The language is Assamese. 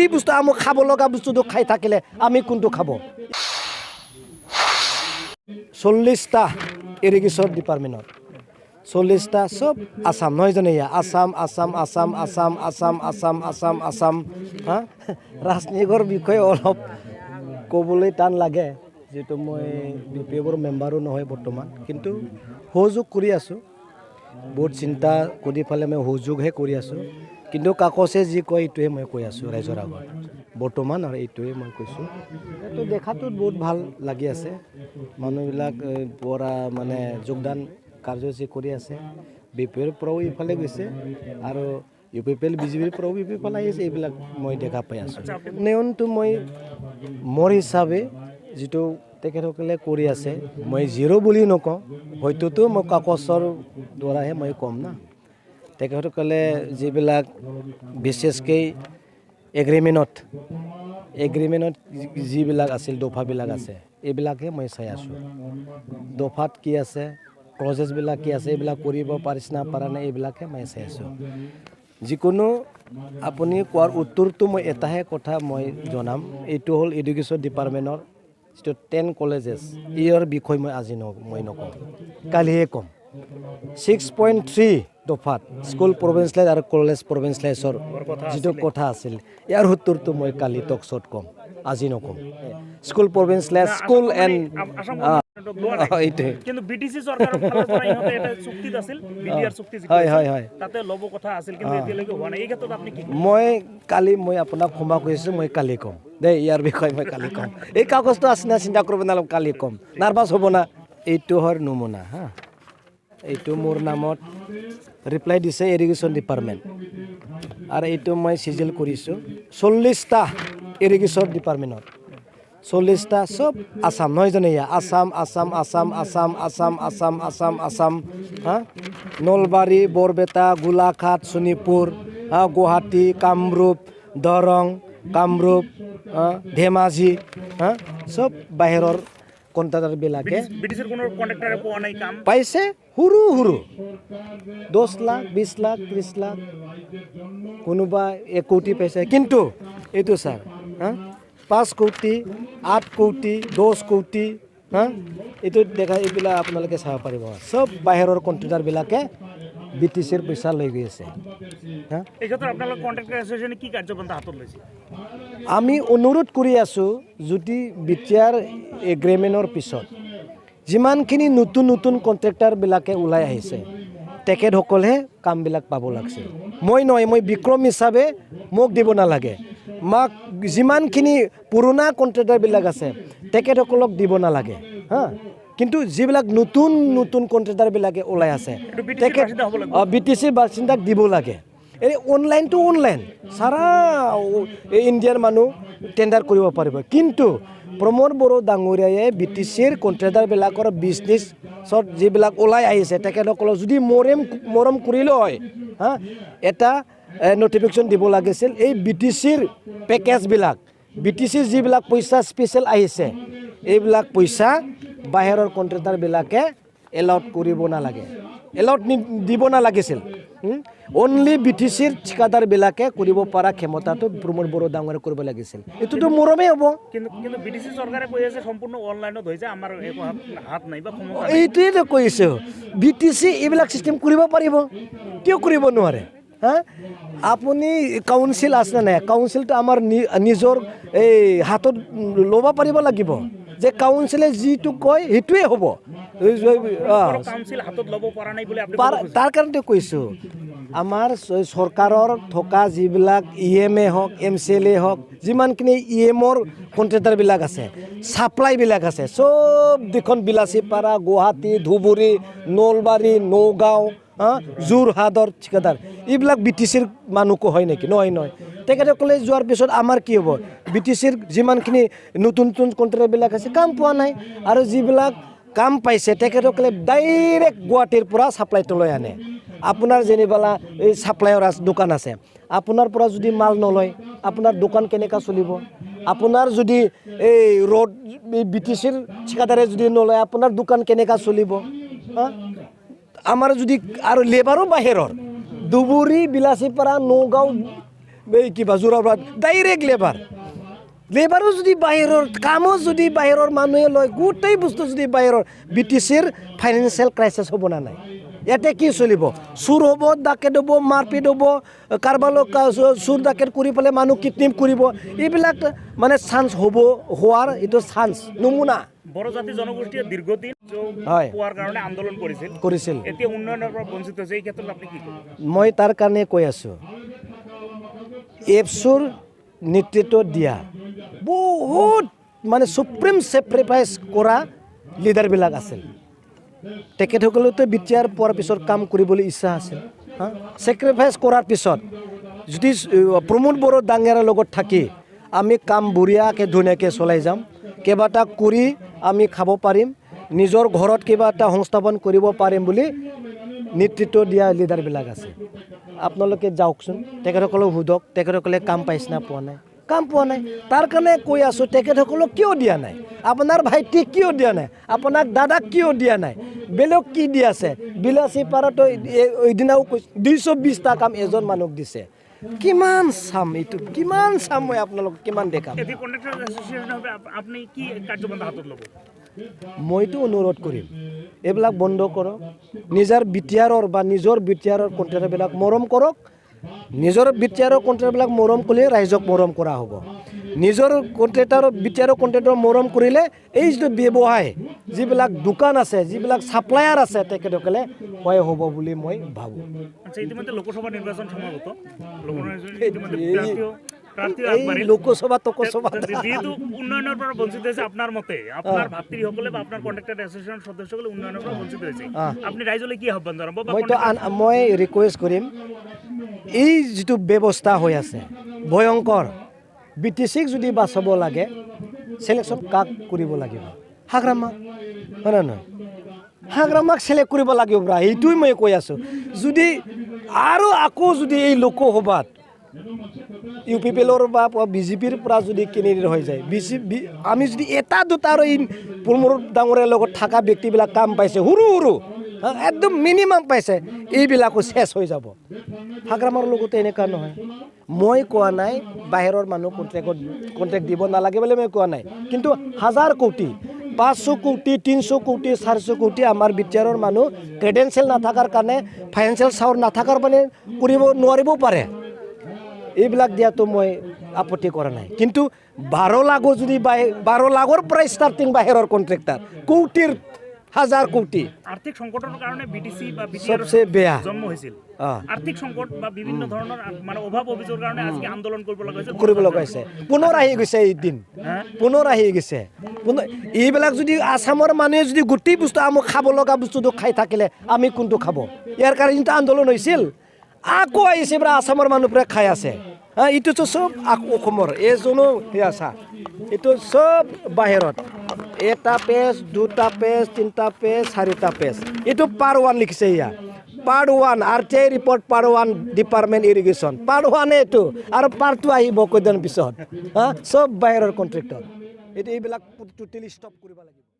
যি বস্তু আমি খাব লগা বস্তুটো খাই থাকিলে আমি কোনটো খাব 40টা ইৰিগেশ্যন ডিপাৰ্টমেণ্টত 40টা সব আসাম নহয় জানো আসাম আসাম আসাম আসাম আসাম আসাম আসাম আসাম হা ৰাজনীতিৰ বিষয়ে অলপ ক'বলৈ টান লাগে যেটো মই বিপিএফৰ মেম্বাৰো নহয় বৰ্তমান কিন্তু সহযোগ কৰি আছো বহুত চিন্তা কৰি ফালে মই সহযোগহে কৰি আছো কিন্তু কাকছে যি কয় এইটোৱে মই কৈ আছো ৰাইজৰ আগত বৰ্তমান আৰু এইটোৱে মই কৈছো এটো দেখাটো বহুত ভাল লাগি আছে মানুহবিলাক পৰা মানে যোগদান কাৰ্যসূচী কৰি আছে বিপিএৰ পৰাও ইফালে গৈছে আৰু ইউপিপিএল বিজেপিৰ পৰাও ইফালে আহিছে এইবিলাক মই দেখা পাই আছো নেয়নটো মই মোৰ হিচাপে যেটো তেখেতসকলে কৰি আছে মই জিৰো বুলি নকওঁ হয়তোতো মই কাকছৰ দ্বাৰাহে মই কম না তেখেতসকলে যিবিলাক বিশেষকৈ এগ্ৰিমেণ্টত যিবিলাক আছিল দফাবিলাক আছে এইবিলাকহে মই চাই আছোঁ দফাত কি আছে ক্লজেছবিলাক কি আছে এইবিলাক কৰিব পাৰিছ না পৰা নাই এইবিলাকহে মই চাই আছোঁ যিকোনো আপুনি কোৱাৰ উত্তৰটো মই এটাহে কথা মই জনাম এইটো হ'ল এডুকেশ্যন ডিপাৰ্টমেণ্টৰ যিটো 10 কলেজেছ ইয়াৰ বিষয় মই আজি মই নকওঁ কালিহে ক'ম 6.3 দফাত স্কুল প্ৰভিন্সিয়েলাইজ আৰু কলেজ প্ৰভিন্সিয়েলাইজৰ যিটো কথা আছিল ইয়াৰ উত্তৰটো মই কালি টক শ্ব'ত ক'ম আজি নক'ম স্কুল প্ৰভিন্সিয়েলাইজ স্কুল এণ্ড কিন্তু বিটিসি সৰকাৰেৰ ফালৰ পৰা ইহঁতে এটা চুক্তিত আছিল বিডিআৰ চুক্তি হয় তাতে লব কথা আছিল কিন্তু এতিয়ালৈকে হোৱা নাই এই ক্ষেত্ৰত আপুনি কি মই কালি মই আপোনাক ক্ষমা কৰিছোঁ মই কালি ক'ম দেই ইয়াৰ বিষয়ে মই কালি ক'ম এই কাগজটো আছে না চিন্তা কৰিব নালাগে কালি ক'ম নাৰ্ভাছ হ'ব না এইটো হয় নমুনা হা এইটো মোৰ নামত ৰিপ্লাই দিছে ইৰিগেশ্যন ডিপাৰ্টমেণ্ট আৰু এইটো মই চিজিল কৰিছোঁ 40টা ইৰিগেশ্যন ডিপাৰ্টমেণ্টত 40টা সব আসাম নহয় জানো আসাম আসাম আসাম আসাম আসাম আসাম আসাম আসাম হা নলবাৰী বৰপেটা গোলাঘাট শোণিতপুৰ গুৱাহাটী কামৰূপ দৰং কামৰূপ ধেমাজি সব বাহিৰৰ কণ্ট্ৰাক্টৰবিলাকে ব্ৰিটিছৰ কোনো কণ্ট্ৰাক্টৰে পোৱা নাই কাম পাইছে সৰু 10 লাখ 20 লাখ 30 লাখ কোনোবা 1 কোটি পাইছে কিন্তু এইটো স্যাৰ 5 কোটি 8 কোটি 10 কোটি এইটো দেখা এইবিলাক আপোনালোকে চাব পাৰিব সব বাহিৰৰ কণ্ট্ৰাক্টৰবিলাকে বিটিচিৰ পইচা লৈ গৈ আছে এই ক্ষেত্ৰত আপোনালোক কণ্ট্ৰাক্টৰ এছ'চিয়েশ্যনে কি কাৰ্যপন্থা হাতত লৈছে আমি অনুৰোধ কৰি আছোঁ যদি বিটিআৰ এগ্ৰিমেণ্টৰ পিছত যিমানখিনি নতুন নতুন কণ্ট্ৰাক্টৰবিলাকে ওলাই আহিছে তেখেতসকলেহে কামবিলাক পাব লাগিছিল মই নহয় মই বিক্ৰম হিচাপে মোক দিব নালাগে মাক যিমানখিনি পুৰণা কণ্ট্ৰাক্টৰবিলাক আছে তেখেতসকলক দিব নালাগে কিন্তু যিবিলাক নতুন নতুন কণ্ট্ৰাক্টৰবিলাকে ওলাই আছে তেখেত বিটিচিৰ বাসিন্দাক দিব লাগে এই অনলাইনটো অনলাইন সাৰা ইণ্ডিয়াৰ মানুহ টেণ্ডাৰ কৰিব পাৰিব কিন্তু প্ৰমোদ বড়ো ডাঙৰীয়াই বিটিচিৰ কণ্ট্ৰাক্টৰবিলাকৰ বিজনেছত যিবিলাক ওলাই আহিছে তেখেতসকলক যদি মৰম কৰিলে হয় এটা নটিফিকেশ্যন দিব লাগিছিল এই বিটিচিৰ পেকেজবিলাক বিটিচিৰ যিবিলাক পইচা স্পেচিয়েল আহিছে এইবিলাক পইচা বাহিৰৰ কণ্ট্ৰাক্টৰবিলাকে এলাউড কৰিব নালাগে এলাউড দিব নালাগিছিল অনলি বিটিচিৰ ঠিকাদাৰবিলাকে কৰিব পৰা ক্ষমতাটো প্ৰমোদ বড়ো ডাঙৰীয়াই কৰিব লাগিছিল এইটোতো মৰমেই হ'ব কিন্তু বিটিচি চৰকাৰে কৈ আছে সম্পূৰ্ণ অনলাইনত হৈছে আমাৰ একো হাত নাই বা ক্ষমতা এইটোৱেতো কৈছে বিটিচি এইবিলাক চিষ্টেম কৰিব পাৰিব কিয় কৰিব নোৱাৰে আপুনি কাউন্সিল আছে নাই কাউন্সিলটো আমাৰ নিজৰ এই হাতত ল'ব পাৰিব লাগিব যে কাউন্সিলে যিটো কয় সেইটোৱে হ'ব তাৰ কাৰণে কৈছোঁ আমাৰ চৰকাৰৰ থকা যিবিলাক EMA হওক MCLA হওক যিমানখিনি EMৰ কণ্ট্ৰাক্টৰবিলাক আছে ছাপ্লাইবিলাক আছে চব দেখোন বিলাচীপাৰা গুৱাহাটী ধুবুৰী নলবাৰী নগাঁও যোৰহাটৰ ঠিকাদাৰ এইবিলাক বিটিচিৰ মানুহকো হয় নেকি নহয় তেখেতসকলে যোৱাৰ পিছত আমাৰ কি হ'ব বিটিচিৰ যিমানখিনি নতুন নতুন কণ্ট্ৰাক্টৰবিলাক আছে কাম পোৱা নাই আৰু যিবিলাক কাম পাইছে তেখেতসকলে ডাইৰেক্ট গুৱাহাটীৰ পৰা ছাপ্লাইটো লৈ আনে আপোনাৰ যেনিবা এই ছাপ্লাইৰ দোকান আছে আপোনাৰ পৰা যদি মাল নলয় আপোনাৰ দোকান কেনেকৈ চলিব আপোনাৰ যদি এই ৰোড বিটিচিৰ ঠিকাদাৰে যদি নলয় আপোনাৰ দোকান কেনেকৈ চলিব আমাৰ যদি আৰু লেবাৰো বাহিৰৰ ধুবুৰী বিলাচীপাৰা নগাঁও এই কিবা যোৰাবাট ডাইৰেক্ট লেবাৰো যদি বাহিৰৰ কামো যদি বাহিৰৰ মানুহে লয় গোটেই বস্তু যদি বাহিৰৰ BTCৰ ফাইনেন্সিয়েল ক্ৰাইচিছ হ'ব না নাই ইয়াতে কি চলিব চুৰ হ'ব ডাকেত হ'ব মাৰপিট হ'ব কাৰোবাৰ চুৰ ডাকেত কৰি পেলাই মানুহ কিডনেপ কৰিব এইবিলাক মানে চান্স হ'ব হোৱাৰ এইটো চান্স নমুনা বড়ো জাতি জনগোষ্ঠীয়ে দীৰ্ঘদিন হয় পোৱাৰ কাৰণে আন্দোলন কৰিছিল এতিয়া উন্নয়নৰ পৰা বঞ্চিত হৈছে এই ক্ষেত্ৰত আপুনি কি ক'ব মই তাৰ কাৰণে কৈ আছোঁ এপছৰ নেতৃত্ব দিয়া বহুত মানে সুপ্ৰিম ছেক্ৰিফাইচ কৰা লিডাৰবিলাক আছিল তেখেতসকলেতো বিটিআৰ পোৱাৰ পিছত কাম কৰিবলৈ ইচ্ছা আছিল ছেক্ৰিফাইচ কৰাৰ পিছত যদি প্ৰমোদ বড়ো ডাঙৰীয়াৰ লগত থাকি আমি কাম বঢ়িয়াকৈ ধুনীয়াকৈ চলাই যাম কিবা এটা কৰি আমি খাব পাৰিম নিজৰ ঘৰত কিবা এটা সংস্থাপন কৰিব পাৰিম বুলি নেতৃত্ব দিয়া লিডাৰবিলাক আছে আপোনালোকে যাওকচোন তেখেতসকলক সোধক তেখেতসকলে কাম পাইছে না পোৱা নাই কাম পোৱা নাই তাৰ কাৰণে কৈ আছোঁ তেখেতসকলক কিয় দিয়া নাই আপোনাৰ ভাইটিক কিয় দিয়া নাই আপোনাক দাদাক কিয় দিয়া নাই বেলেগ কি দি আছে বিলাসী পাৰাটো এদিনাও কৈছে 220টা কাম এজন মানুহক দিছে কিমান চাম এইটো কিমান চাম মই আপোনালোক কিমান দেখাম এতিয়া কণ্ট্ৰেক্টৰ এছ'চিয়েশ্যন হবে আপুনি কি কাৰ্যপন্থা হাতত ল'ব মইতো অনুৰোধ কৰিম এইবিলাক বন্ধ কৰক নিজৰ বিটিআৰৰ বা নিজৰ বিটিআৰৰ কণ্ট্ৰেক্টৰবিলাক মৰম কৰক নিজৰ বিটিআৰৰ কণ্ট্ৰেক্টৰবিলাক মৰম কৰিলে ৰাইজক মৰম কৰা হ'ব নিজৰ কণ্ট্ৰেক্টৰ বিটিআৰৰ কণ্ট্ৰেক্টৰ মৰম কৰিলে এই যিটো ব্যৱসায় যিবিলাক দোকান আছে যিবিলাক ছাপ্লায়াৰ আছে তেখেতসকলে হয় হ'ব বুলি মই ভাবোঁ আচ্ছা ইতিমধ্যে লোকসভা নিৰ্বাচন সমাগত এই লোকসভা তকসভা যেহেতু উন্নয়নৰ পৰা বঞ্চিত হৈছে আপোনাৰ মতে আপোনাৰ ভাতৃসকলে বা আপোনাৰ কণ্ট্ৰেক্টৰ এছ'চিয়েশ্যনৰ সদস্যসকলে উন্নয়নৰ পৰা বঞ্চিত হৈছে আপুনি ৰাইজলৈ কি আহ্বান জনাব মই ৰিকুৱেষ্ট কৰিম এই যিটো ব্যৱস্থা হৈ আছে ভয়ংকৰ BTCক যদি বাচাব লাগে চিলেকশ্যন কাক কৰিব লাগিব হাগ্ৰামাক হয় নে নহয় হাগ্ৰামাক চিলেক্ট কৰিব লাগিব ব্ৰা এইটোৱে মই কৈ আছোঁ যদি আৰু আকৌ যদি এই লোকসভাত UPPLৰ বা BJPৰ পৰা যদি কেণ্ডিডেট হৈ যায় আমি যদি এটা দুটা আৰু এই প্ৰমোদ ডাঙৰীয়াৰ লগত থকা ব্যক্তিবিলাক কাম পাইছে সৰু একদম মিনিমাম পাইছে এইবিলাকো শেষ হৈ যাব হাগ্ৰামাৰ লগতে এনেকুৱা নহয় মই কোৱা নাই বাহিৰৰ মানুহ কণ্ট্ৰেক্ট দিব নালাগে বুলি মই কোৱা নাই কিন্তু 1000 কোটি 500 কোটি 300 কোটি 400 কোটি আমাৰ বিটিআৰৰ মানুহ ক্ৰেডেঞ্চিয়েল নাথাকাৰ কাৰণে ফাইনেন্সিয়েল চাউৰ নাথাকাৰ মানে কৰিব নোৱাৰিবও পাৰে এইবিলাক দিয়াতো মই আপত্তি কৰা নাই কিন্তু 12 লাখৰ যদি 12 লাখৰ পৰা ষ্টাৰ্টিং বাহিৰৰ কণ্ট্ৰেক্টৰ কোটিৰ 1000 কোটি আৰ্থিক সংকটৰ কাৰণে BTC বা সবচে বেয়া জন্ম হৈছিল আৰ্থিক সংকট বা বিভিন্ন ধৰণৰ মানে অভাৱ অভিযোগৰ কাৰণে আজি আন্দোলন কৰিব লগা হৈছে পুনৰ আহি গৈছে এই দিন পুনৰ আহি গৈছে এইবিলাক যদি আসামৰ মানুহে যদি গোটেই বস্তু আমাক খাব লগা বস্তুটো খাই থাকিলে আমি কোনটো খাব ইয়াৰ কাৰণে যিটো আন্দোলন হৈছিল আকৌ আহিছে পৰা আসামৰ মানুহবোৰে খাই আছে এইটোতো চব অসমৰ এজনো আছা এইটো চব বাহিৰত এটা পেজ দুটা পেজ তিনিটা পেজ চাৰিটা পেজ এইটো পাৰ্ট 1 লিখিছে ইয়াত part 1 RTI report part 1 department irrigation part 1 এইটো আৰু পাৰ্ট 2 আহিব কেইদিন পিছত চব বাহিৰৰ কণ্ট্ৰেক্টৰ এইবিলাক টোটেলি ষ্টপ কৰিব লাগিব